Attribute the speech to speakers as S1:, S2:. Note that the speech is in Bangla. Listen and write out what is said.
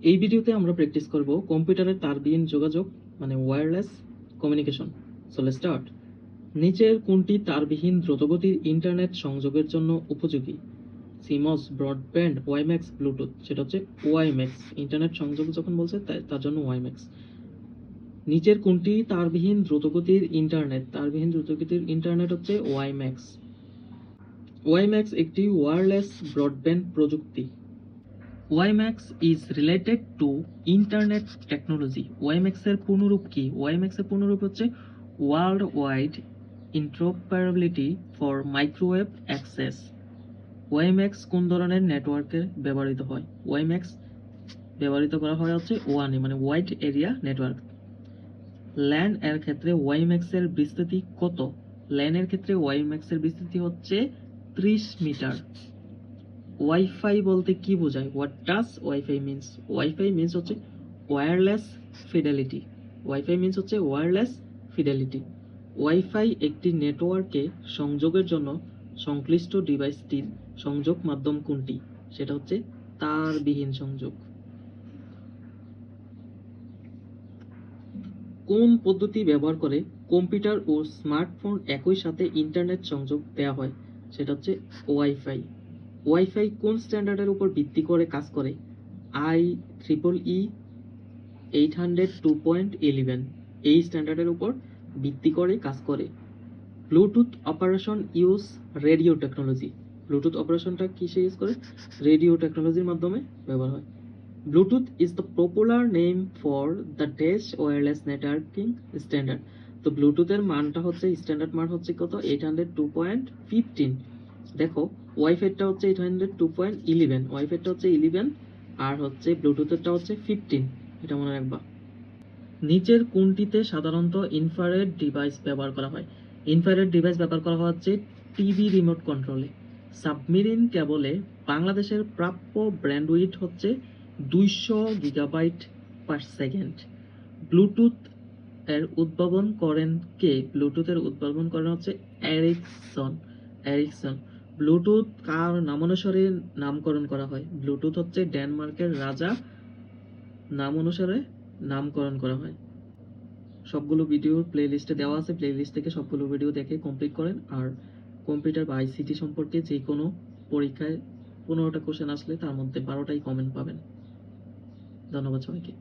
S1: এই ভিডিওতে আমরা প্র্যাকটিস করব কম্পিউটারের তারবিহীন যোগাযোগ মানে wireless communication. So let's start. নিচের কোনটি তারবিহীন দ্রুতগতির ইন্টারনেট সংযোগের জন্য উপযোগী? Seems, broadband, WiMAX, Bluetooth. সেটা হচ্ছে ওয়াইম্যাক্স। ইন্টারনেট সংযোগ যখন বলছে তার জন্য ওয়াইম্যাক্স। নিচের কোনটি তারবিহীন দ্রুতগতির ইন্টারনেট? তারবিহীন দ্রুতগতির ইন্টারনেট হচ্ছে ওয়াইম্যাক্স। ওয়াইম্যাক্স একটি ওয়্যারলেস ব্রডব্যান্ড প্রযুক্তি। WiMAX is related to internet technology. WiMAX এর পূর্ণরূপ কি? WiMAX এর পূর্ণরূপ হচ্ছে world wide interoperability for microwave access. WiMAX কোন ধরনের নেটওয়ার্কে ব্যবহৃত হয়? WiMAX ব্যবহৃত করা হয় হচ্ছে ওয়ানে মানে ওয়াইড এরিয়া নেটওয়ার্ক। ল্যান এর ক্ষেত্রে WiMAX এর বিস্তৃতি কত? ল্যান এর ক্ষেত্রে WiMAX এর বিস্তৃতি হচ্ছে 30 মিটার। ওয়াইফাই বলতে কি বোঝায়? What does wifi means? Wifi means হচ্ছে ওয়্যারলেস ফিডেলিটি। ওয়াইফাই মিনস হচ্ছে ওয়্যারলেস ফিডেলিটি। ওয়াইফাই একটি নেটওয়ার্কে সংযোগের জন্য সংশ্লিষ্ট ডিভাইসটির সংযোগ মাধ্যম কোনটি? সেটা হচ্ছে তারবিহীন সংযোগ। কোন পদ্ধতি ব্যবহার করে কম্পিউটার ও স্মার্টফোন একই সাথে ইন্টারনেট সংযোগ দেওয়া হয়? সেটা হচ্ছে ওয়াইফাই। ওয়াইফাই কোন স্ট্যান্ডার্ডের উপর ভিত্তি করে কাজ করে? IEEE 802.11 এই স্ট্যান্ডার্ডের উপর ভিত্তি করে কাজ করে। Bluetooth operation use radio technology. Bluetooth অপারেশনটা কিসে ইউজ করে? রেডিও টেকনোলজির মাধ্যমে ব্যবহার হয়। Bluetooth is the popular name for the dash wireless networking standard. তো ব্লুটুথের মানটা হচ্ছে স্ট্যান্ডার্ড মান হচ্ছে কত? 802.15। দেখো ওয়াইফাইটা হচ্ছে 802.11, ওয়াইফাইটা হচ্ছে 11 আর হচ্ছে ব্লুটুথেরটা হচ্ছে 15। এটা মনে রাখবা। নিচের কোনটিতে সাধারণত ইনফ্রারেড ডিভাইস ব্যবহার করা হয়? ইনফ্রারেড ডিভাইস ব্যবহার করা হচ্ছে টিভি রিমোট কন্ট্রোলে। সাবমেরিন কেবলে বাংলাদেশের প্রাপ্য ব্যান্ডউইথ হচ্ছে 200 গিগাবাইট পার সেকেন্ড। ব্লুটুথ এর উদ্ভাবন করেন কে? ব্লুটুথের উদ্ভাবন করেন হচ্ছে এরিকসন। ব্লুটুথ কার নামানুসারে নামকরণ করা হয়? ব্লুটুথ হচ্ছে ডেনমার্কের রাজা নাম অনুসারে নামকরণ করা হয়। সবগুলো ভিডিও প্লে লিস্টে দেওয়া আছে, প্লে লিস্ট থেকে সবগুলো ভিডিও দেখে কমপ্লিট করেন। আর কম্পিউটার বা আইসিটি সম্পর্কে যে কোনো পরীক্ষায় 15টা কোশ্চেন আসলে তার মধ্যে 12টাই কমেন্ট পাবেন। ধন্যবাদ সবাইকে।